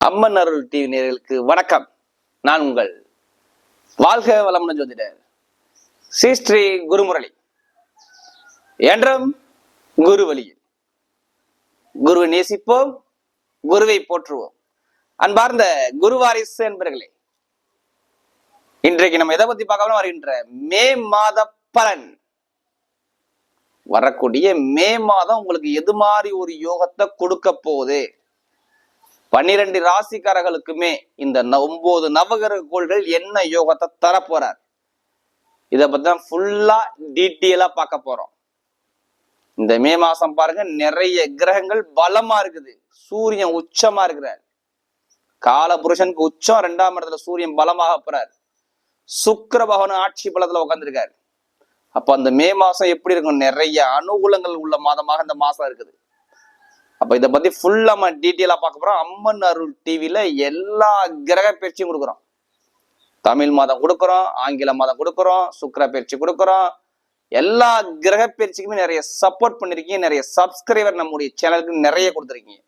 அம்மன் அருள் TV நேயர்களுக்கு வணக்கம். நான் உங்கள் வாழ்க வளமுடன் ஜோதிடர் ஸ்ரீ குருமுரளி. என்றும் குரு வழியில் குருவை நேசிப்போம், குருவை போற்றுவோம். அன்பார்ந்த குருவாரிசு என்பர்களே, இன்றைக்கு நம்ம எதை பத்தி பார்க்கலாம்? வருகின்ற மே மாத பலன். வரக்கூடிய மே மாதம் உங்களுக்கு எது மாதிரி ஒரு யோகத்தை கொடுக்க போகுது? 12 ராசிக்காரர்களுக்குமே இந்த 9 நவகிரக கோள்கள் என்ன யோகத்தை தர போறார்? இதை பத்தி தான் ஃபுல்லா டீட்டெயிலா பார்க்க போறோம். இந்த மே மாசம் பாருங்க, நிறைய கிரகங்கள் பலமா இருக்குது. சூரியன் உச்சமா இருக்கிறார். கால புருஷனுக்கு உச்சம், 2ஆம் இடத்துல சூரியன் பலமாக போறார். சுக்கிர பகவான் ஆட்சி பலத்துல உட்கார்ந்துருக்காரு. அப்ப அந்த மே மாசம் எப்படி இருக்கும்? நிறைய அனுகூலங்கள் உள்ள மாதமாக இந்த மாசம் இருக்குது. அப்ப இதை பத்தி ஃபுல்லா நம்ம டீட்டெயிலா பார்க்க போறோம். அம்மன் அருள் டிவில எல்லா கிரக பயிற்சியும் கொடுக்குறோம். தமிழ் மாதம் கொடுக்குறோம், ஆங்கில மாதம் கொடுக்குறோம், சுக்கிர பயிற்சி கொடுக்குறோம். எல்லா கிரக பயிற்சிக்குமே நிறைய சப்போர்ட் பண்ணிருக்கீங்க. நிறைய சப்ஸ்கிரைபர் நம்முடைய சேனலுக்கு நிறைய கொடுத்துருக்கீங்க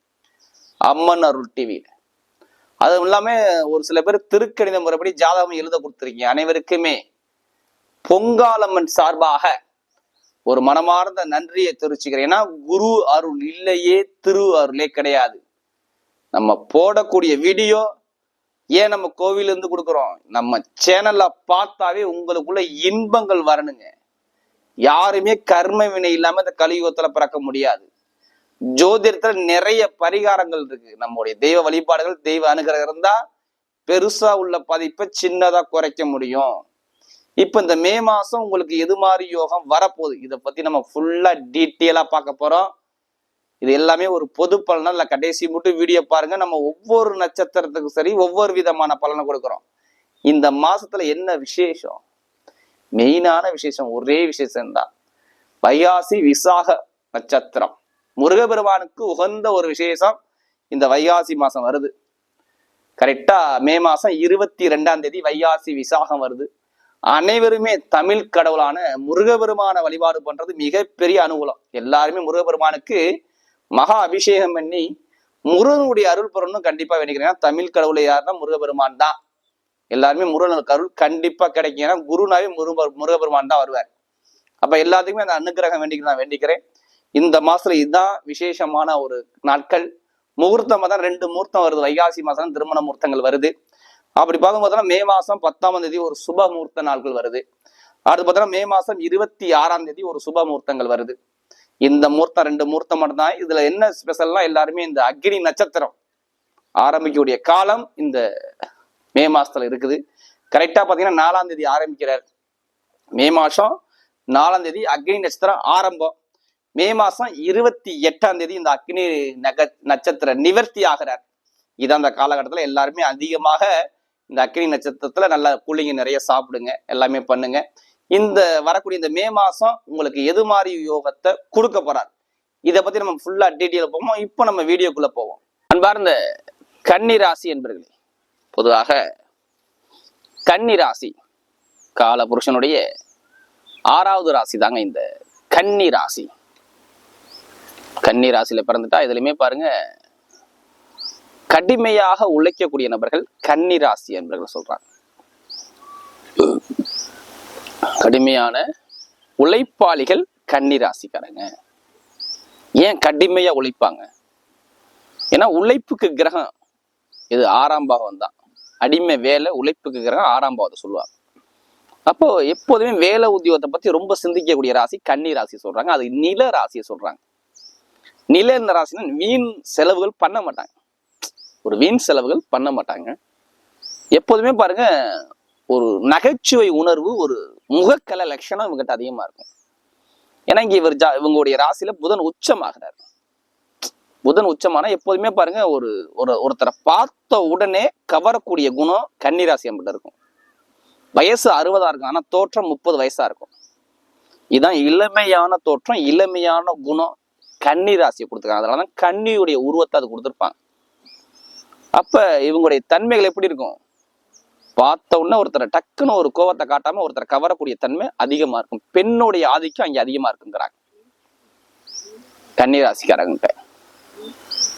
அம்மன் அருள் டிவியில. அதுவும் இல்லாம ஒரு சில பேர் திருக்கணித முறைப்படி ஜாதகம் எழுத கொடுத்துருக்கீங்க. அனைவருக்குமே பொங்காலம்மன் சார்பாக ஒரு மனமார்ந்த நன்றியை தெரிவிச்சுக்கிறேன். ஏன்னா குரு அருள் இல்லையே திரு அருளே கிடையாது. நம்ம போடக்கூடிய வீடியோ ஏன் நம்ம கோவிலிருந்து கொடுக்குறோம்? நம்ம சேனல்ல பார்த்தாவே உங்களுக்குள்ள இன்பங்கள் வரணுங்க. யாருமே கர்ம வினை இல்லாம இந்த கலியுகத்துல பிறக்க முடியாது. ஜோதிடத்துல நிறைய பரிகாரங்கள் இருக்கு. நம்முடைய தெய்வ வழிபாடுகள், தெய்வ அனுகிரகம் இருந்தா பெருசா உள்ள பதிப்பை சின்னதா குறைக்க முடியும். இப்ப இந்த மே மாசம் உங்களுக்கு எது மாதிரி யோகம் வரப்போகுது? இதை பத்தி நம்ம ஃபுல்லா டீட்டெயிலா பார்க்க போறோம். இது எல்லாமே ஒரு பொது பலனா இல்ல, கடைசி மட்டும் வீடியோ பாருங்க. நம்ம ஒவ்வொரு நட்சத்திரத்துக்கும் சரி ஒவ்வொரு விதமான பலனை கொடுக்குறோம். இந்த மாசத்துல என்ன விசேஷம்? மெயினான விசேஷம் ஒரே விசேஷம் தான். வைகாசி விசாக நட்சத்திரம் முருகபெருமானுக்கு உகந்த ஒரு விசேஷம் இந்த வைகாசி மாசம் வருது. கரெக்டா மே மாசம் 22ஆம் தேதி வைகாசி விசாகம் வருது. அனைவருமே தமிழ் கடவுளான முருகபெருமான வழிபாடு பண்றது மிகப்பெரிய அனுகூலம். எல்லாருமே முருகபெருமானுக்கு மகா அபிஷேகம் பண்ணி முருகனுடைய அருள் பெறணும் கண்டிப்பா வேண்டிக்கிறேன். தமிழ் கடவுளை யாருன்னா முருகபெருமான் தான். எல்லாருமே முருகனுக்கு அருள் கண்டிப்பா கிடைக்கும். ஏன்னா குருனாவே முருகபெருமான் தான் வருவார். அப்ப எல்லாத்துக்குமே அந்த அனுகிரகம் வேண்டிக்கிறேன் நான் வேண்டிக்கிறேன். இந்த மாசத்துல இதுதான் விசேஷமான ஒரு நாட்கள். முகூர்த்தம் தான் 2 முகூர்த்தம் வருது. வைகாசி மாசம் திருமண முகூர்த்தங்கள் வருது. அப்படி பார்க்கும்போது மே மாசம் 10ஆம் தேதி ஒரு சுப முகூர்த்த நாட்கள் வருது. அடுத்து பார்த்தோம்னா மே மாசம் 26ஆம் தேதி ஒரு சுப முகூர்த்தங்கள் வருது. இந்த முகூர்த்தம் 2 முகூர்த்தம் மட்டும்தான். இதுல என்ன ஸ்பெஷல்னா, எல்லாருமே இந்த அக்னி நட்சத்திரம் ஆரம்பிக்கக்கூடிய காலம் இந்த மே மாசத்துல இருக்குது. கரெக்டா பாத்தீங்கன்னா 4ஆம் தேதி ஆரம்பிக்கிறார். மே மாசம் 4ஆம் தேதி அக்னி நட்சத்திரம் ஆரம்பம். மே மாசம் 28ஆம் தேதி இந்த அக்னி நட்சத்திர நிவர்த்தி ஆகிறார். இதான் அந்த காலகட்டத்துல எல்லாருமே அதிகமாக இந்த அக்னி நட்சத்திரத்துல நல்லா கூலிங்க நிறைய சாப்பிடுங்க, எல்லாமே பண்ணுங்க. இந்த வரக்கூடிய இந்த மே மாசம் உங்களுக்கு எது மாதிரி யோகத்தை கொடுக்க போறார்? இதை பத்தி நம்ம ஃபுல்லா டீட்டெயில் போவோம். இப்போ நம்ம வீடியோக்குள்ள போவோம். அன்பார்ந்த கன்னி ராசி என்பர்களே, பொதுவாக கன்னி ராசி கால புருஷனுடைய 6வது ராசி தாங்க இந்த கன்னி ராசி. கன்னி ராசியில பிறந்துட்டா இதுலயுமே பாருங்க, கடுமையாக உழைக்கக்கூடிய நபர்கள் கன்னி ராசி என்பர்கள் சொல்றாங்க. கடுமையான உழைப்பாளிகள் கன்னி ராசிக்காரங்க. ஏன் கடுமையா உழைப்பாங்க? ஏன்னா உழைப்புக்கு கிரகம் இது 6ஆம் பாவம் தான். அடிமை வேலை, உழைப்புக்கு கிரகம் 6ஆம் பாவத்தை சொல்லுவாங்க. அப்போ எப்போதுமே வேலை உத்தியோகத்தை பத்தி ரொம்ப சிந்திக்கக்கூடிய ராசி கன்னி ராசி சொல்றாங்க. அது நில ராசியை சொல்றாங்க. நில ராசினா வீண் செலவுகள் பண்ண மாட்டாங்க. ஒரு வீண் செலவுகள் பண்ண மாட்டாங்க. எப்போதுமே பாருங்க, ஒரு நகைச்சுவை உணர்வு, ஒரு முகக்கலை லட்சணம் இவங்கிட்ட அதிகமா இருக்கும். ஏன்னா இங்க இவங்களுடைய ராசியில புதன் உச்சமாகிறார். புதன் உச்சமான எப்போதுமே பாருங்க, ஒருத்தரை பார்த்த உடனே கவரக்கூடிய குணம் கன்னிராசி நம்மகிட்ட இருக்கும். வயசு 60ஆ இருக்கும், ஆனா தோற்றம் 30 வயசா இருக்கும். இதுதான் இளமையான தோற்றம், இளமையான குணம் கன்னிராசியை கொடுத்துருக்காங்க. அதனாலதான் கன்னியுடைய உருவத்தை அது கொடுத்துருப்பாங்க. அப்ப இவங்களுடைய தன்மைகள் எப்படி இருக்கும்? பார்த்த உடனே ஒருத்தரை டக்குன்னு ஒரு கோவத்தை காட்டாம ஒருத்தரை கவரக்கூடிய தன்மை அதிகமா இருக்கும். பெண்ணுடைய ஆதிக்கம் அங்க அதிகமா இருக்குங்கிறாங்க கன்னிராசிக்காரங்க.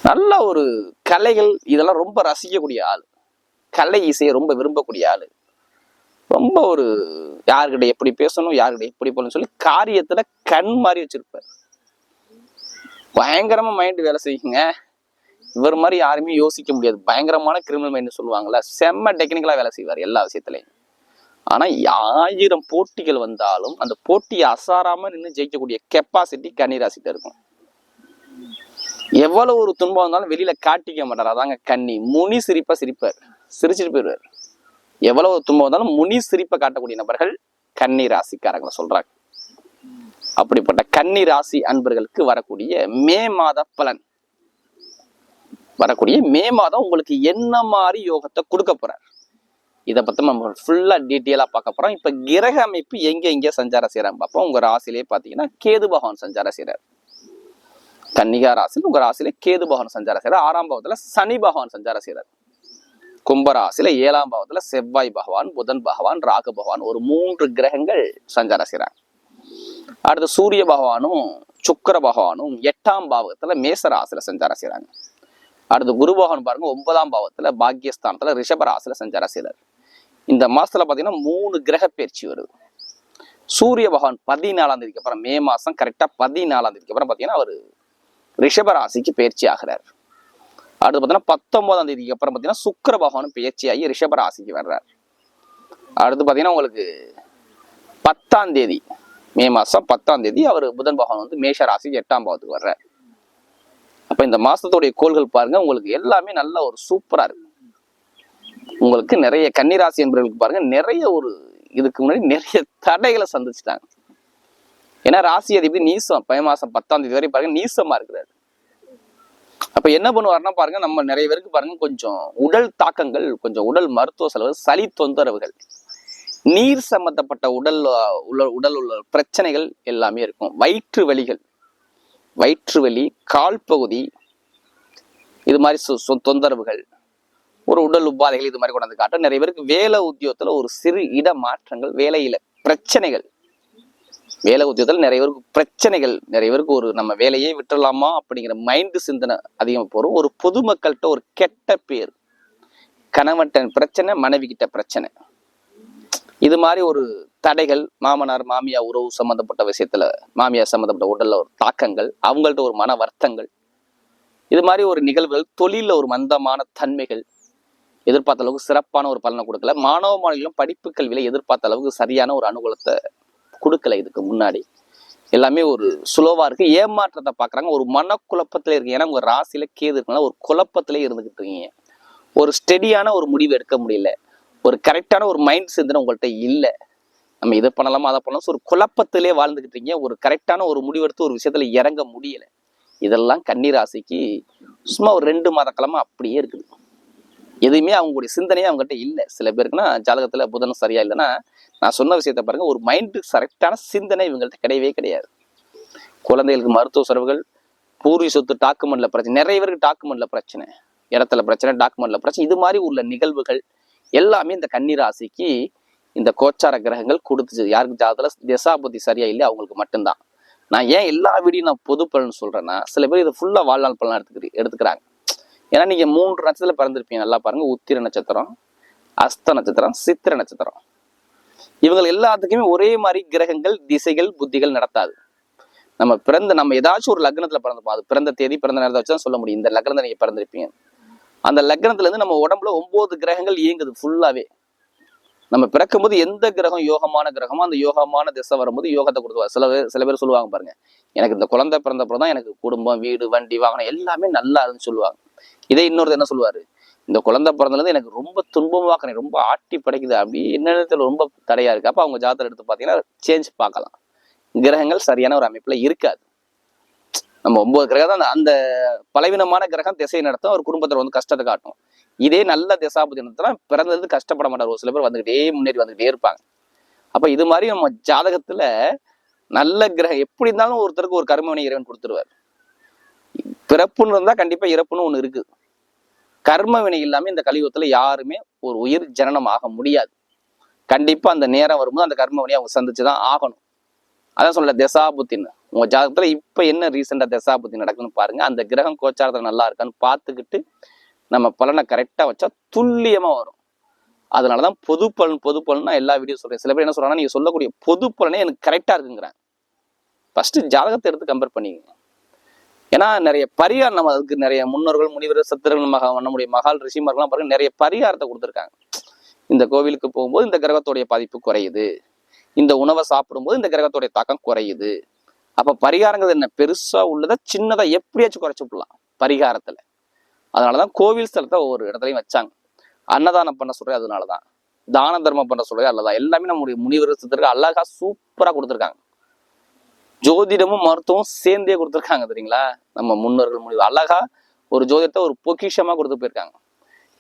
நல்ல ஒரு கலைகள் இதெல்லாம் ரொம்ப ரசிக்கக்கூடிய ஆள், கலை இசையை ரொம்ப விரும்பக்கூடிய ஆளு, ரொம்ப ஒரு யாருக்கிட்ட எப்படி பேசணும் யாருக்கிட்ட எப்படி போகணும்னு சொல்லி காரியத்துல கண் மாதிரி வச்சிருப்பார். பயங்கரமா மைண்ட் வேலை செய்யுங்க. இவர் மாதிரி யாருமே யோசிக்க முடியாது. பயங்கரமான கிரிமினல் மைண்ட் சொல்லுவாங்கல்ல, செம்ம டெக்னிக்கலா வேலை செய்வார் எல்லா விஷயத்திலையும். ஆனா 1000 போட்டிகள் வந்தாலும் அந்த போட்டியை அசாராம நின்று ஜெயிக்கக்கூடிய கெப்பாசிட்டி கன்னிராசிட்ட இருக்கும். எவ்வளவு ஒரு துன்பம் வந்தாலும் வெளியில காட்டிக்க மாட்டார். அதாங்க கன்னி. முனி சிரிப்பா சிரிப்பார், சிரிச்சுட்டு போயிடுவார். எவ்வளவு துன்பம் வந்தாலும் முனி சிரிப்பை காட்டக்கூடிய நபர்கள் கன்னி ராசிக்காரங்களை சொல்றாங்க. அப்படிப்பட்ட கன்னி ராசி அன்பர்களுக்கு வரக்கூடிய மே மாத பலன், வரக்கூடிய மே மாதம் உங்களுக்கு என்ன மாதிரி யோகத்தை கொடுக்க போறார், இதை பத்தி நம்ம ஃபுல்லா டீட்டெயிலா பார்க்க போறோம். இப்ப கிரக அமைப்பு எங்க சஞ்சாரம் செய்யறாங்க பார்ப்போம். உங்க ராசிலேயே பாத்தீங்கன்னா கேது பகவான் சஞ்சாரம் செய்யறாரு. கன்னிகா ராசியில் உங்க ராசியில கேது பகவான் சஞ்சாரம் செய்யறாரு. 6ஆம் பாவத்துல சனி பகவான் சஞ்சாரம் செய்யறாரு. கும்பராசியில 7ஆம் பாவத்துல செவ்வாய் பகவான், புதன் பகவான், ராகு பகவான், ஒரு 3 கிரகங்கள் சஞ்சாரம் செய்யறாங்க. அடுத்து சூரிய பகவானும் சுக்கிர பகவானும் 8ஆம் பாவத்துல மேச ராசியில சஞ்சாரம் செய்யறாங்க. அடுத்து குரு பகவான் பாருங்க 9ஆம் பாவத்துல பாக்கியஸ்தானத்துல ரிஷப ராசியில சஞ்சாரம் செய்யறாரு. இந்த மாசத்துல பாத்தீங்கன்னா 3 கிரக பயிற்சி வருது. சூரிய பகவான் 14ஆம் தேதிக்கு அப்புறம், மே மாசம் கரெக்டா 14ஆம் தேதிக்கு அப்புறம் பாத்தீங்கன்னா அவர் ரிஷப ராசிக்கு பயிற்சி ஆகிறார். அடுத்து பாத்தீங்கன்னா 19ஆம் தேதிக்கு அப்புறம் பாத்தீங்கன்னா சுக்கிர பகவானும் பயிற்சியாகி ரிஷப ராசிக்கு வர்றார். அடுத்து பாத்தீங்கன்னா உங்களுக்கு 10ஆம் தேதி, மே மாசம் 10ஆம் தேதி அவர் புதன் பகவான் வந்து மேஷ ராசிக்கு 8ஆம் பாவத்துக்கு வர்றார். அப்ப இந்த மாசத்துடைய கோள்கள் பாருங்க, உங்களுக்கு எல்லாமே நல்ல ஒரு சூப்பரா இருக்கு. உங்களுக்கு நிறைய கன்னிராசி என்பவர்களுக்கு பாருங்க நிறைய ஒரு இதுக்கு முன்னாடி நிறைய தடைகளை சந்திச்சுட்டாங்க. ஏன்னா ராசி அதிபதி நீசம், மே மாசம் 10ஆம் தேதி வரை பாருங்க நீசமா இருக்கிறாரு. அப்ப என்ன பண்ணுவாருன்னா பாருங்க, நம்ம நிறைய பேருக்கு பாருங்க கொஞ்சம் உடல் தாக்கங்கள், கொஞ்சம் உடல் மருத்துவ செலவு, சளி தொந்தரவுகள், நீர் சம்பந்தப்பட்ட உடல் உள்ள பிரச்சனைகள் எல்லாமே இருக்கும். வயிற்று வலிகள், வயிற்று வலி, கால் பகுதி, இது மாதிரி தொந்தரவுகள், ஒரு உடல் உபாதைகள் இது மாதிரி கொண்டாந்து காட்டும். நிறைய பேருக்கு வேலை உத்தியோகத்துல ஒரு சிறு இட மாற்றங்கள், வேலையில பிரச்சனைகள், வேலை உத்தியோகத்தில் நிறைய பேருக்கு பிரச்சனைகள், நிறைய பேருக்கு ஒரு நம்ம வேலையே விட்டுடலாமா அப்படிங்கிற மைண்டு சிந்தனை அதிகமாக போறோம். ஒரு பொதுமக்கள்கிட்ட ஒரு கெட்ட பேர், கணவன்கிட்ட பிரச்சனை, மனைவி கிட்ட பிரச்சனை, இது மாதிரி ஒரு தடைகள், மாமனார் மாமியார் உறவு சம்பந்தப்பட்ட விஷயத்துல, மாமியார் சம்பந்தப்பட்ட உடல்ல ஒரு தாக்கங்கள், அவங்கள்ட்ட ஒரு மன வருத்தங்கள், இது மாதிரி ஒரு நிகழ்வுகள், தொழில ஒரு மந்தமான தன்மைகள், எதிர்பார்த்த அளவுக்கு சிறப்பான ஒரு பலனை கொடுக்கல. மாணவ மாணவிகளும் படிப்பு கல்வியில எதிர்பார்த்த அளவுக்கு சரியான ஒரு அனுகூலத்தை கொடுக்கல. இதுக்கு முன்னாடி எல்லாமே ஒரு சுலோவா இருக்கு, ஏமாற்றத்தை பாக்குறாங்க, ஒரு மனக்குழப்பத்துல இருக்கு. ஏன்னா உங்க ராசியில கேது இருக்கனால ஒரு குழப்பத்திலே இருந்துகிட்டு இருக்கீங்க. ஒரு ஸ்டெடியான ஒரு முடிவு எடுக்க முடியல, ஒரு கரெக்டான ஒரு மைண்ட் சிந்தனை உங்கள்கிட்ட இல்லை. நம்ம இதை பண்ணலாமா அதை பண்ணலாம், ஒரு குழப்பத்திலே வாழ்ந்துகிட்டு இருக்கீங்க. ஒரு கரெக்டான ஒரு முடிவெடுத்து ஒரு விஷயத்துல இறங்க முடியல. இதெல்லாம் கன்னிராசிக்கு சும்மா ஒரு 2 மாத காலமா அப்படியே இருக்குது. எதுவுமே அவங்களுடைய சிந்தனையே அவங்ககிட்ட இல்லை. சில பேருக்குன்னா ஜாதகத்துல புதன் சரியா இல்லைன்னா, நான் சொன்ன விஷயத்த பாருங்க, ஒரு மைண்டு கரெக்டான சிந்தனை இவங்கள்ட்ட கிடையவே கிடையாது. குழந்தைகளுக்கு மருத்துவ செலவுகள், பூர்வீக சொத்து, டாக்குமெண்ட்ல பிரச்சனை, நிறைய பேருக்கு டாக்குமெண்ட்ல பிரச்சனை, இடத்துல பிரச்சனை, டாக்குமெண்ட்ல பிரச்சனை, இது மாதிரி உள்ள நிகழ்வுகள் எல்லாமே இந்த கன்னிராசிக்கு இந்த கோச்சார கிரகங்கள் கொடுத்துச்சு. யாருக்கு ஜாதகத்துல திசாபுத்தி சரியா இல்லை அவங்களுக்கு மட்டும்தான். நான் ஏன் எல்லா வீடியும் நான் பொது பலன் சொல்றேன்னா, சில பேர் இதை ஃபுல்லா வாழ்நாள் பலன் எடுத்துக்கிறாங்க. ஏன்னா நீங்க 3 நட்சத்திரத்துல பிறந்திருப்பீங்க. நல்லா பாருங்க, உத்திர நட்சத்திரம், அஸ்த நட்சத்திரம், சித்திர நட்சத்திரம். இவங்க எல்லாத்துக்குமே ஒரே மாதிரி கிரகங்கள், திசைகள், புத்திகள் நடத்தாது. நம்ம ஏதாச்சும் ஒரு லக்னத்துல பிறந்திருப்போம். அது பிறந்த தேதி, பிறந்த நேரத்தை வச்சுதான் சொல்ல முடியும் இந்த லக்னத்தை நீங்க பிறந்திருப்பீங்க. அந்த லக்னத்துல இருந்து நம்ம உடம்புல 9 கிரகங்கள் இயங்குது ஃபுல்லாவே. நம்ம பிறக்கும் போது எந்த கிரகம் யோகமான கிரகமோ அந்த யோகமான திசை வரும்போது யோகத்தை கொடுத்துருவார். சில பேர் சொல்லுவாங்க பாருங்க, எனக்கு இந்த குழந்தை பிறந்தப்பறம் தான் எனக்கு குடும்பம், வீடு, வண்டி, வாகனம் எல்லாமே நல்லா இருக்குன்னு சொல்லுவாங்க. இதே இன்னொருத்தர் என்ன சொல்லுவாரு, இந்த குழந்தை பிறந்ததுல எனக்கு ரொம்ப துன்பமாக்குறேன், ரொம்ப ஆட்டி படைக்குது, அப்படி என்னென்ன ரொம்ப தடையா இருக்கு. அப்ப அவங்க ஜாதகம் எடுத்து பாத்தீங்கன்னா சேஞ்ச் பார்க்கலாம். கிரகங்கள் சரியான ஒரு அமைப்புல இருக்காது. நம்ம 9 கிரகம் தான், அந்த பலவீனமான கிரகம் திசை நடத்தும், ஒரு குடும்பத்துல வந்து கஷ்டத்தை காட்டும். இதே நல்ல திசாபுதி நடத்தினா பிறந்தது கஷ்டப்பட மாட்டார். ஒரு சில பேர் வந்துகிட்டே முன்னேறி வந்துகிட்டே இருப்பாங்க. அப்ப இது மாதிரி நம்ம ஜாதகத்துல நல்ல கிரகம் எப்படி இருந்தாலும் ஒருத்தருக்கு ஒரு கர்மவினை இறைவன் கொடுத்துருவார். பிறப்புன்னு இருந்தா கண்டிப்பா இறப்புன்னு ஒண்ணு இருக்கு. கர்ம வினை இல்லாம இந்த கலியுகத்துல யாருமே ஒரு உயிர் ஜனனம் ஆக முடியாது. கண்டிப்பா அந்த நேரம் வரும்போது அந்த கர்ம வினையை அவங்க சந்திச்சுதான் ஆகணும். அதான் சொல்ல தசாபுத்தின்னு. உங்க ஜாதகத்துல இப்ப என்ன ரீசெண்டா தசாபுத்தி நடக்குன்னு பாருங்க. அந்த கிரகம் கோச்சாரத்துல நல்லா இருக்கான்னு பார்த்துக்கிட்டு நம்ம பலனை கரெக்டா வச்சா துல்லியமா வரும். அதனாலதான் பொது பலன் நான் எல்லா வீடியோ சொல்றேன். சில பேர் என்ன சொல்றாங்கன்னா, நீங்க சொல்லக்கூடிய பொது பலனே எனக்கு கரெக்டா இருக்குங்கிறேன். ஃபர்ஸ்ட் ஜாதகத்தை எடுத்து கம்பேர் பண்ணிக்கங்க. ஏன்னா நிறைய பரிகாரம், நம்ம அதுக்கு நிறைய முன்னோர்கள், முனிவர்கள், சித்தர்கள், நம்முடைய மகால் ரிஷிமார்கள்லாம் பாருங்க நிறைய பரிகாரத்தை கொடுத்துருக்காங்க. இந்த கோவிலுக்கு போகும்போது இந்த கிரகத்துடைய பாதிப்பு குறையுது, இந்த உணவை சாப்பிடும்போது இந்த கிரகத்துடைய தாக்கம் குறையுது. அப்ப பரிகாரங்கிறது என்ன, பெருசா உள்ளதை சின்னதை எப்படியாச்சும் குறைச்சு விடலாம் பரிகாரத்துல. அதனாலதான் கோவில் ஸ்தலத்தை ஒவ்வொரு இடத்துலையும் வச்சாங்க. அன்னதானம் பண்ண சொல்றது அதனாலதான், தான தர்மம் பண்ண சொல்றது அல்லதான். எல்லாமே நம்முடைய முனிவர் சித்தர்கள் அழகா சூப்பரா கொடுத்துருக்காங்க. ஜோதிடமும் மருத்துவம் சேர்ந்தே கொடுத்துருக்காங்க தெரியுங்களா. நம்ம முன்னோர்கள் முனிவர் அழகா ஒரு ஜோதிடத்தை ஒரு பொக்கிஷமா கொடுத்து போயிருக்காங்க.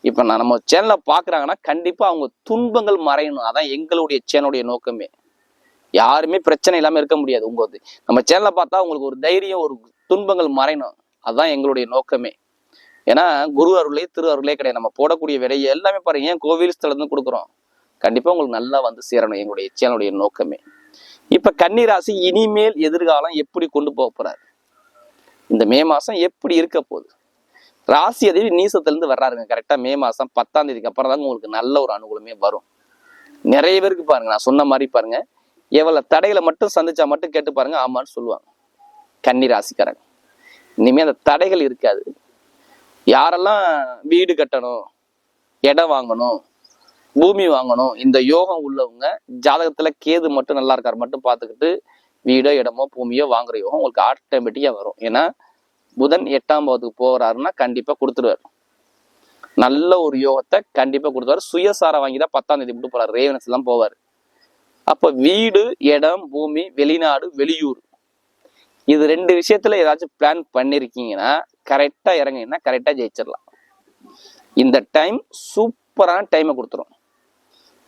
இப்ப நம்ம சேனலை பாக்குறாங்கன்னா கண்டிப்பா அவங்க துன்பங்கள் மறையணும். அதான் எங்களுடைய சேனலுடைய நோக்கமே. யாருமே பிரச்சனை இல்லாம இருக்க முடியாது. நம்ம சேனலை பார்த்தா உங்களுக்கு ஒரு தைரியம், ஒரு துன்பங்கள் மறையணும். அதுதான் எங்களுடைய நோக்கமே. ஏன்னா குரு அருளே திரு அருளே கிடையாது. நம்ம போடக்கூடிய விடையை எல்லாமே பாருங்க, ஏன் கோவில் ஸ்தலத்துல கொடுக்குறோம். கண்டிப்பா உங்களுக்கு நல்லா வந்து சேரணும், எங்களுடைய சேனலுடைய நோக்கமே. இப்ப கன்னிராசி இனிமேல் எதிர்காலம் எப்படி கொண்டு போக போறாரு, இந்த மே மாசம் எப்படி இருக்க போகுது. ராசி அதிபதி நீசத்திலிருந்து வர்றாருங்க. கரெக்டா மே மாசம் 10ஆம் தேதிக்கு அப்புறம் தாங்க உங்களுக்கு நல்ல ஒரு அனுகூலமே வரும். நிறைய பேருக்கு பாருங்க, நான் சொன்ன மாதிரி பாருங்க, எவ்வளவு தடைகளை மட்டும் சந்திச்சா மட்டும் கேட்டு பாருங்க, ஆமான்னு சொல்லுவாங்க கன்னி ராசிக்காரங்க. இனிமே அந்த தடைகள் இருக்காது. யாரெல்லாம் வீடு கட்டணும், இடம் வாங்கணும், பூமி வாங்கணும், இந்த யோகம் உள்ளவங்க ஜாதகத்துல கேது மட்டும் நல்லா இருக்காரு மட்டும் பார்த்துக்கிட்டு வீடோ இடமோ பூமியோ வாங்குற யோகம் உங்களுக்கு ஆட்டோமேட்டிக்கா வரும். ஏன்னா புதன் 8ஆம் பாவத்துக்கு போறாருன்னா கண்டிப்பா கொடுத்துருவாரு. நல்ல ஒரு யோகத்தை கண்டிப்பா கொடுத்துருவாரு. சுயசாரம் வாங்கிதான் 10ஆம் தேதி விட்டு போறாரு, ரேவனஸ் எல்லாம் போவாரு. அப்ப வீடு, இடம், பூமி, வெளிநாடு, வெளியூர், இது 2 விஷயத்துல ஏதாச்சும் பிளான் பண்ணிருக்கீங்கன்னா கரெக்டா இறங்குங்கன்னா கரெக்டா ஜெயிச்சிடலாம். இந்த டைம் சூப்பரான டைமை கொடுத்துரும்.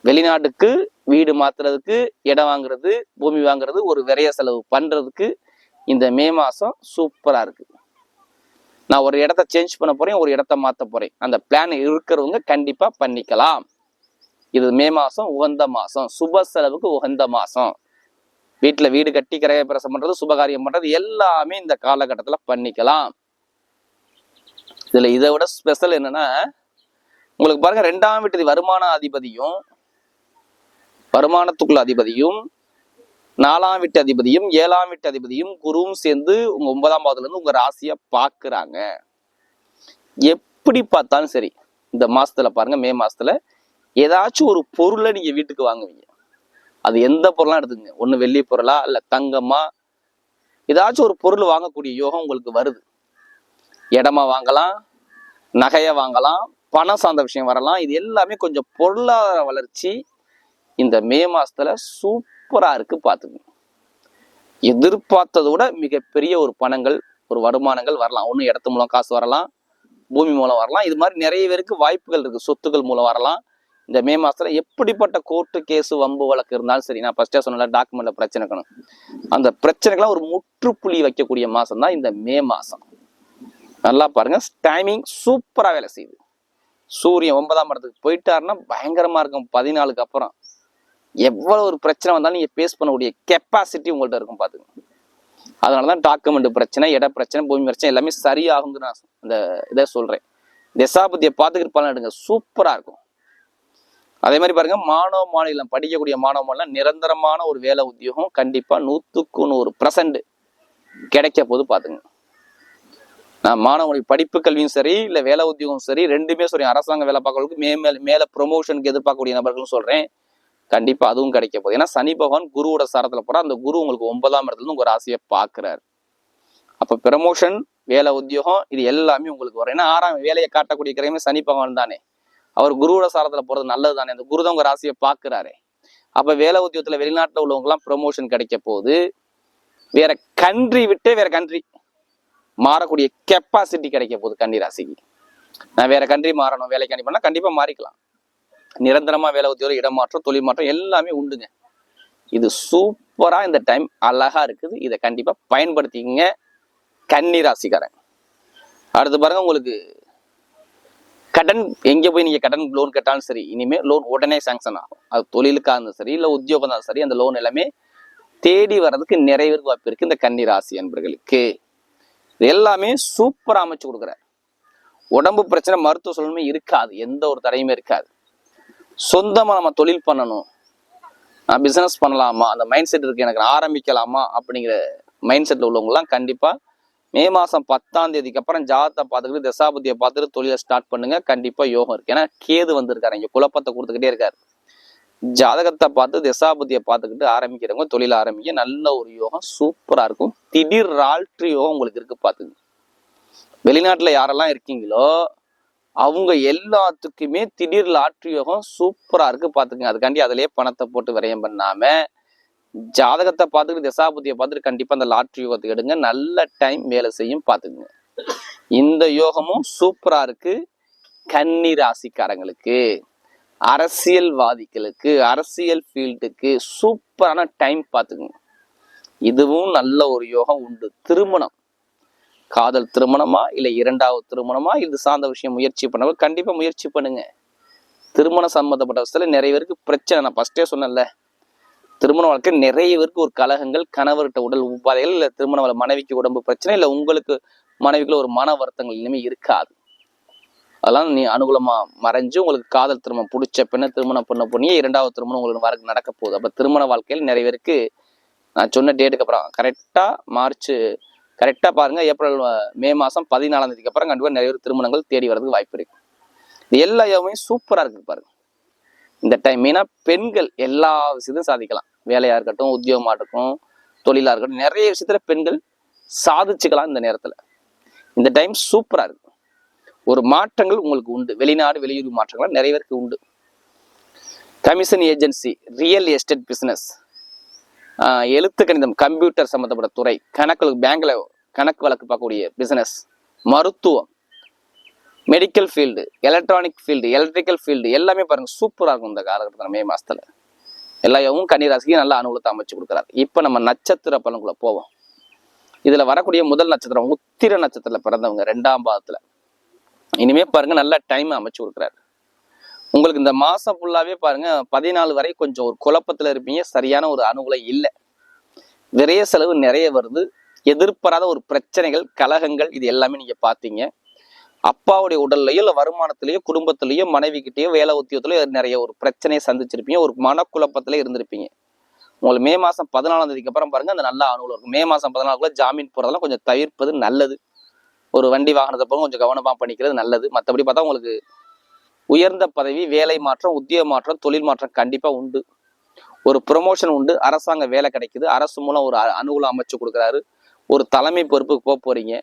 வெளிநாட்டுக்கு வீடு மாத்துறதுக்கு, இடம் வாங்குறது, பூமி வாங்குறது, ஒரு விரைய செலவு பண்றதுக்கு இந்த மே மாசம் சூப்பரா இருக்கு. நான் ஒரு இடத்த சேஞ்ச் பண்ண போறேன், ஒரு இடத்த மாத்த போறேன், அந்த பிளான் இருக்கிறவங்க கண்டிப்பா பண்ணிக்கலாம். இது மே மாசம் உகந்த மாசம், சுப செலவுக்கு உகந்த மாசம். வீட்டுல வீடு கட்டி கிரக பிரசம் பண்றது, சுபகாரியம் பண்றது எல்லாமே இந்த காலகட்டத்துல பண்ணிக்கலாம். இதுல இதை விட ஸ்பெஷல் என்னன்னா, உங்களுக்கு பாருங்க 2ஆம் வீட்டு வருமானத்துக்குள்ள அதிபதியும் 4ஆம் வீட்டு அதிபதியும் 7ஆம் வீட்டு அதிபதியும் குருவும் சேர்ந்து உங்க 9ஆம் பாவத்துல இருந்து உங்க ராசியை பாக்குறாங்க. எப்படி பார்த்தாலும் சரி இந்த மாசத்துல பாருங்க, மே மாசத்துல ஏதாச்சும் ஒரு பொருளை நீங்க வீட்டுக்கு வாங்குவீங்க. அது எந்த பொருளா எடுத்துங்க, ஒண்ணு வெள்ளி பொருளா இல்ல தங்கமா, ஏதாச்சும் ஒரு பொருள் வாங்கக்கூடிய யோகம் உங்களுக்கு வருது. இடமா வாங்கலாம், நகைய வாங்கலாம், பணம் சார்ந்த விஷயம் வரலாம். இது எல்லாமே கொஞ்சம் பொருளாதார வளர்ச்சி இந்த மே மாசத்துல சூப்பரா இருக்கு. பாத்துக்கோங்க, எதிர்பார்த்ததை விட மிகப்பெரிய ஒரு பணங்கள், ஒரு வருமானங்கள் வரலாம். ஒண்ணு இடத்து மூலம் காசு வரலாம், பூமி மூலம் வரலாம். இது மாதிரி நிறைய பேருக்கு வாய்ப்புகள் இருக்கு. சொத்துக்கள் மூலம் வரலாம். இந்த மே மாசத்துல எப்படிப்பட்ட கோர்ட்டு கேஸு வம்பு வழக்கு இருந்தாலும் சரி, நான் ஃபர்ஸ்டே சொன்ன டாக்குமெண்ட்ல பிரச்சனை இருக்கணும், அந்த பிரச்சனைக்கெல்லாம் ஒரு முற்றுப்புள்ளி வைக்கக்கூடிய மாசம் தான் இந்த மே மாசம். நல்லா பாருங்க, டைமிங் சூப்பரா வேலை செய்யுது. சூரியன் 9ஆம் இடத்துக்கு போயிட்டாருன்னா பயங்கரமா இருக்கும். 14க்கு அப்புறம் எவ்வளவு ஒரு பிரச்சனை வந்தாலும் நீங்க பேஸ் பண்ணக்கூடிய கெப்பாசிட்டி உங்கள்ட்ட இருக்கும் பாத்துங்க. அதனாலதான் டாக்குமெண்ட் பிரச்சனை, இட பிரச்சனை, பூமி பிரச்சனை எல்லாமே சரியாகுங்க. நான் இந்த இதை சொல்றேன். தசாபதியை பார்த்துக்கிட்டு பலன் எடுங்க, சூப்பரா இருக்கும். அதே மாதிரி பாருங்க, மாணவ மாநிலம் படிக்கக்கூடிய மாணவ மாநிலம் நிரந்தரமான ஒரு வேலை உத்தியோகம் கண்டிப்பா 100க்கு 100% கிடைக்க போது பாத்துங்க. நான் மாணவனுடைய படிப்பு கல்வியும் சரி, இல்ல வேலை உத்தியோகம் சரி, ரெண்டுமே சரி, அரசாங்க வேலை பார்க்கறவங்களுக்கு மேல ப்ரொமோஷனுக்கு எதிர்பார்க்கக்கூடிய நபர்களும் சொல்றேன், கண்டிப்பா அதுவும் கிடைக்க போகுது. ஏன்னா சனி பகவான் குருவோட சாரத்துல போற, அந்த குரு உங்களுக்கு 9ஆம் இடத்துல உங்க ராசியை பாக்குறாரு. அப்ப ப்ரமோஷன், வேலை உத்தியோகம் இது எல்லாமே உங்களுக்கு வரும். ஏன்னா 6ஆம் வேலையை காட்டக்கூடிய கிரகமே சனி பகவான் தானே, அவர் குருவோட சாரத்துல போறது நல்லது தானே. அந்த குரு தான் உங்க ராசியை பாக்குறாரு. அப்ப வேலை உத்தியோகத்துல வெளிநாட்டுல உள்ளவங்க எல்லாம் ப்ரமோஷன் கிடைக்க போகுது. வேற கண்ட்ரி விட்டு வேற கண்ட்ரி மாறக்கூடிய கெப்பாசிட்டி கிடைக்க போகுது கன்னி ராசிக்கு. நான் வேற கண்ட்ரி மாறணும், வேலைக்கு அனுப்பினா கண்டிப்பா மாறிக்கலாம். நிரந்தரமா வேலை உத்தியோகம், இடமாற்றம், தொழில் மாற்றம் எல்லாமே உண்டுங்க. இது சூப்பரா இந்த டைம் அழகா இருக்குது. இதை கண்டிப்பா பயன்படுத்திக்கங்க கன்னி ராசிக்காரன். அடுத்து பாருங்க, உங்களுக்கு கடன், எங்க போய் நீங்க கடன் லோன் கேட்டாலும் சரி, இனிமே லோன் உடனே சாங்ஷன் ஆகும். அது தொழிலுக்காக இருந்தாலும் சரி, இல்ல உத்தியோகம் தான் சரி, அந்த லோன் எல்லாமே தேடி வர்றதுக்கு நிறைய பேருக்கு வாய்ப்பு இருக்கு இந்த கன்னி ராசி அன்பர்களுக்கு. இது எல்லாமே சூப்பரா அமைச்சு கொடுக்குறார். உடம்பு பிரச்சனை, மருத்துவ சூழ்நிலை இருக்காது, எந்த ஒரு தடையுமே இருக்காது. சொந்தமா நம்ம தொழில் பண்ணணும், நான் பிசினஸ் பண்ணலாமா, அந்த மைண்ட் செட் இருக்கு, எனக்கு ஆரம்பிக்கலாமா அப்படிங்கிற மைண்ட் செட்ல உள்ளவங்க எல்லாம் கண்டிப்பா மே மாசம் 10ஆம் தேதிக்கு அப்புறம் ஜாதகத்தை பார்த்துக்கிட்டு தசாபதியை பார்த்துட்டு தொழிலை ஸ்டார்ட் பண்ணுங்க. கண்டிப்பா யோகம் இருக்கு. ஏன்னா கேது வந்திருக்காரு, இங்க குழப்பத்தை கொடுத்துக்கிட்டே இருக்காரு. ஜாதகத்தை பார்த்து தசாபதியை பார்த்துக்கிட்டு ஆரம்பிக்கிறவங்க தொழில ஆரம்பிக்க நல்ல ஒரு யோகம் சூப்பரா இருக்கும். திடீர் லாட்ரி யோகம் உங்களுக்கு இருக்கு பாத்துங்க. வெளிநாட்டுல யாரெல்லாம் இருக்கீங்களோ அவங்க எல்லாத்துக்குமே திடீர் லாட்ரி யோகம் சூப்பரா இருக்கு பாத்துங்க. அதுக்காண்டி அதுலயே பணத்தை போட்டு விரயம் பண்ணாம ஜாதகத்தை பார்த்துக்கிட்டு தசாபதியை பார்த்துட்டு கண்டிப்பா அந்த லாட்ரி யோகத்துக்கு எடுங்க. நல்ல டைம் வேலை செய்யும் பாத்துக்குங்க. இந்த யோகமும் சூப்பரா இருக்கு. கன்னி ராசிக்காரங்களுக்கு, அரசியல்வாதிகளுக்கு, அரசியல் ஃபீல்டுக்கு சூப்பரான டைம் பாத்துக்குங்க. இதுவும் நல்ல ஒரு யோகம் உண்டு. திருமணம், காதல் திருமணமா இல்ல இரண்டாவது திருமணமா, இது சார்ந்த விஷயம் முயற்சி பண்ணவங்க கண்டிப்பா முயற்சி பண்ணுங்க. திருமணம் சம்பந்தப்பட்ட விஷயத்துல நிறைய பேருக்கு பிரச்சனை. நான் ஃபர்ஸ்டே சொன்னேன்ல, திருமண வாழ்க்கை நிறைய பேருக்கு ஒரு கலகங்கள், கணவர்கிட்ட உடல் உபாதைகள், இல்ல திருமண மனைவிக்கு உடம்பு பிரச்சனை, இல்ல உங்களுக்கு மனைவிக்குள்ள ஒரு மன வருத்தங்கள் இனிமே இருக்காது. அதெல்லாம் நீ அனுகூலமா மறைஞ்சு உங்களுக்கு காதல் திருமணம் பிடிச்ச பெண்ணை திருமணம் பண்ண பொண்ணியே இரண்டாவது திருமணம் உங்களுக்கு நடக்க போகுது. அப்ப திருமண வாழ்க்கையில் நிறைய பேருக்கு நான் சொன்ன டேட்டுக்கு அப்புறம் கரெக்டா மார்ச் கரெக்டா பாருங்க, ஏப்ரல் மே மாசம் 14ஆம் தேதிக்கு அப்புறம் கண்டிப்பா நிறைய பேர் திருமணங்கள் தேடி வர்றதுக்கு வாய்ப்பு இருக்கு. இது எல்லா யோகமே சூப்பரா இருக்கு பாருங்க. இந்த டைம் மெயினா பெண்கள் எல்லா விஷயத்தையும் சாதிக்கலாம். வேலையா இருக்கட்டும், உத்தியோகமா இருக்கட்டும், தொழிலா இருக்கட்டும், நிறைய விஷயத்துல பெண்கள் சாதிச்சுக்கலாம். இந்த நேரத்துல இந்த டைம் சூப்பரா இருக்கு. ஒரு மாற்றங்கள் உங்களுக்கு உண்டு. வெளிநாடு வெளியூர் மாற்றங்கள் நிறைய பேருக்கு உண்டு. Commission agency, real estate business, எழுத்து கணிதம், கம்ப்யூட்டர் சம்பந்தப்பட்ட துறை, பேங்க்ல கணக்கு வழக்கு பார்க்கக்கூடிய பிசினஸ், மருத்துவம், medical field, electronic field, electrical field எல்லாமே பாருங்க சூப்பரா இருக்கும் இந்த காலகட்டத்தில். மே மாசத்துல எல்லாவும் கன்னிராசிக்கு நல்ல அனுகூலத்தை அமைச்சு கொடுக்குறாரு. இப்ப நம்ம நட்சத்திர பலன்குள்ள போவோம். இதுல வரக்கூடிய முதல் நட்சத்திரம் உத்திர நட்சத்திரத்துல பிறந்தவங்க 2ஆம் பாதத்துல இனிமே பாருங்க நல்ல டைம் அமைச்சு கொடுக்குறாரு. உங்களுக்கு இந்த மாசம் ஃபுல்லாவே பாருங்க 14 வரை கொஞ்சம் ஒரு குழப்பத்துல இருப்பீங்க. சரியான ஒரு அனுகூலம் இல்லை. விரைய செலவு நிறைய வருது. எதிர்பாராத ஒரு பிரச்சனைகள், கலகங்கள், இது எல்லாமே நீங்க பாத்தீங்க. அப்பாவுடைய உடல்லையோ இல்ல வருமானத்திலேயோ, குடும்பத்திலேயோ, மனைவி கிட்டேயோ, வேலை உத்தியோகத்திலேயோ நிறைய ஒரு பிரச்சனையை சந்திச்சிருப்பீங்க. ஒரு மனக்குழப்பத்திலே இருந்திருப்பீங்க. உங்களுக்கு மே மாசம் 14ஆம் தேதிக்கு அப்புறம் பாருங்க அந்த நல்ல அனுகூலம் இருக்கும். மே மாசம் 14 ஜாமீன் போறதெல்லாம் கொஞ்சம் தவிர்ப்பது நல்லது. ஒரு வண்டி வாகனத்தை போக கொஞ்சம் கவனமா பண்ணிக்கிறது நல்லது. மற்றபடி பார்த்தா உங்களுக்கு உயர்ந்த பதவி, வேலை மாற்றம், உத்தியோக மாற்றம், தொழில் மாற்றம் கண்டிப்பா உண்டு. ஒரு ப்ரொமோஷன் உண்டு. அரசாங்க வேலை கிடைக்குது. அரசு மூலம் ஒரு அனுகூலம் அமைச்சு கொடுக்குறாரு. ஒரு தலைமை பொறுப்புக்கு போக போறீங்க.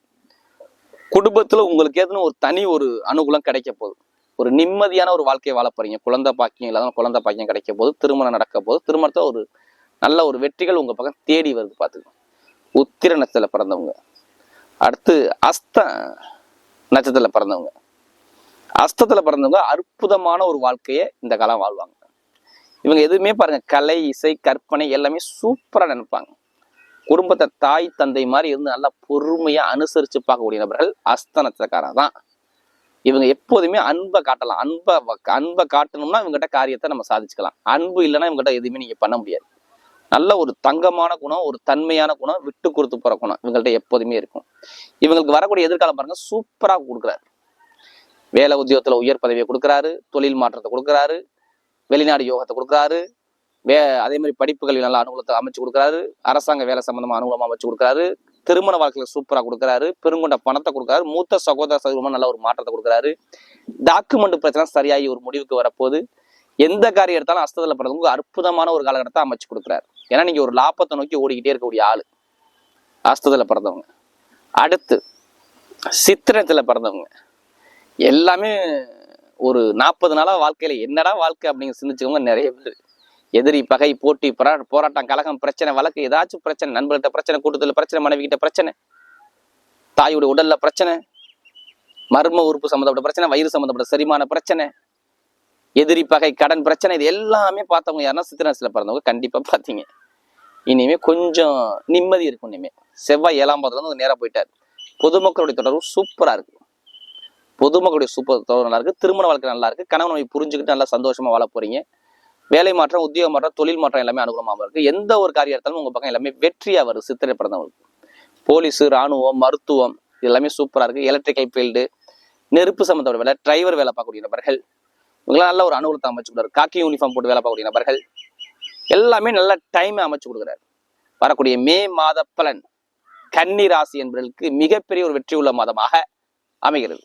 குடும்பத்துல உங்களுக்கு ஏதுன்னு ஒரு தனி ஒரு அனுகூலம் கிடைக்க போகுது. ஒரு நிம்மதியான ஒரு வாழ்க்கையை வாழ போறீங்க. குழந்தை பாக்கியம் இல்லாத குழந்தை பாக்கியம் கிடைக்க போது. திருமணம் நடக்க போது. திருமணத்துல ஒரு நல்ல ஒரு வெற்றிகள் உங்க பக்கம் தேடி வருது பாத்துக்கோ. உத்திர நட்சத்திரத்துல பிறந்தவங்க. அடுத்து அஸ்த நட்சத்திரத்துல பிறந்தவங்க. அஸ்தத்துல பிறந்தவங்க அற்புதமான ஒரு வாழ்க்கையை இந்த காலம் வாழ்வாங்க. இவங்க எதுவுமே பாருங்க கலை, இசை, கற்பனை எல்லாமே சூப்பரா நினைப்பாங்க. குடும்பத்தை தாய் தந்தை மாதிரி இருந்து நல்லா பொறுமையா அனுசரிச்சு பார்க்கக்கூடிய நபர்கள் அஸ்த நட்சத்திரக்காரர் தான். இவங்க எப்போதுமே அன்பை காட்டலாம். அன்பை காட்டணும்னா இவங்ககிட்ட காரியத்தை நம்ம சாதிச்சுக்கலாம். அன்பு இல்லைன்னா இவங்ககிட்ட எதுவுமே நீங்க பண்ண முடியாது. நல்ல ஒரு தங்கமான குணம், ஒரு தன்மையான குணம், விட்டு கொடுத்து போற குணம் இவங்கள்ட்ட எப்போதுமே இருக்கும். இவங்களுக்கு வரக்கூடிய எதிர்காலம் பாருங்க சூப்பரா கொடுக்குறாரு. வேலை உத்தியோகத்துல உயர் பதவியை கொடுக்குறாரு. தொழில் மாற்றத்தை கொடுக்குறாரு. வெளிநாடு யோகத்தை கொடுக்குறாரு. அதே மாதிரி படிப்புகள் நல்ல அனுகூலத்தை அமைச்சு கொடுக்குறாரு. அரசாங்க வேலை சம்பந்தமா அனுகூலமா அமைச்சு கொடுக்குறாரு. திருமண வாழ்க்கையில சூப்பரா கொடுக்குறாரு. பெருங்கொண்ட பணத்தை கொடுக்குறாரு. மூத்த சகோதர சகோதரமா நல்ல ஒரு மாற்றத்தை கொடுக்குறாரு. டாக்குமெண்ட் பிரச்சனை சரியாகி ஒரு முடிவுக்கு வரப்போது. எந்த காரியம் எடுத்தாலும் அஸ்தத்துல பிறந்தவங்க அற்புதமான ஒரு காலகட்டத்தை அமைச்சு கொடுக்குறாரு. ஏன்னா நீங்க ஒரு லாபத்தை நோக்கி ஓடிக்கிட்டே இருக்கக்கூடிய ஆளு அஸ்தத்துல பிறந்தவங்க. அடுத்து சித்திரத்துல பிறந்தவங்க எல்லாமே ஒரு 40 நாளா வாழ்க்கையில என்னடா வாழ்க்கை அப்படிங்க சிந்திச்சுக்கவங்க நிறைய பேர். எதிரி, பகை, போட்டி, போராட்டம், கலகம், பிரச்சனை, வழக்கு, ஏதாச்சும் பிரச்சனை, நண்பர்கிட்ட பிரச்சனை, கூட்டத்துல பிரச்சனை, மனைவி கிட்ட பிரச்சனை, தாயுடைய உடல்ல பிரச்சனை, மர்ம உறுப்பு சம்மந்தப்பட்ட பிரச்சனை, வயிறு சம்மந்தப்பட்ட செரிமான பிரச்சனை, எதிரி, பகை, கடன் பிரச்சனை, இது எல்லாமே பார்த்தவங்க யாருன்னா சித்திரத்துல பிறந்தவங்க கண்டிப்பா பாத்தீங்க. இனிமே கொஞ்சம் நிம்மதி இருக்கும். இனிமே செவ்வாய் 7ஆம் பாதத்துல இருந்து நேரா போயிட்டாரு. பொதுமக்களுடைய தொடர்பு சூப்பரா இருக்கு. பொதுமக்களுடைய சூப்பர் தொடர்பு நல்லா இருக்கு. திருமண வாழ்க்கை நல்லா இருக்கு. கணவன் புரிஞ்சுக்கிட்டு நல்லா சந்தோஷமா வாழ போறீங்க. வேலை மாற்றம், உத்தியோக மாற்றம், தொழில் மாற்றம் எல்லாமே அனுகூலமாக இருக்கு. எந்த ஒரு காரியம் எடுத்தாலும் உங்க பக்கம் எல்லாமே வெற்றியா வருது. சித்திரை பிறந்தவங்களுக்கு போலீஸ், ராணுவம், மருத்துவம் இது எல்லாமே சூப்பரா இருக்கு. எலக்ட்ரிக்கல் ஃபீல்டு, நெருப்பு சம்பந்தப்பட்ட வேலை, டிரைவர் வேலை பார்க்கக்கூடிய நபர்கள் இவங்களாம் நல்ல ஒரு அனுகூலத்தை அமைச்சு கொடுக்குறாரு. காக்கி யூனிஃபார்ம் போட்டு வேலை பார்க்கக்கூடிய நபர்கள் எல்லாமே நல்ல டைம் அமைச்சு கொடுக்குறாரு. வரக்கூடிய மே மாத பலன் கன்னி ராசி என்பவர்களுக்கு மிகப்பெரிய ஒரு வெற்றி உள்ள மாதமாக அமைகிறது.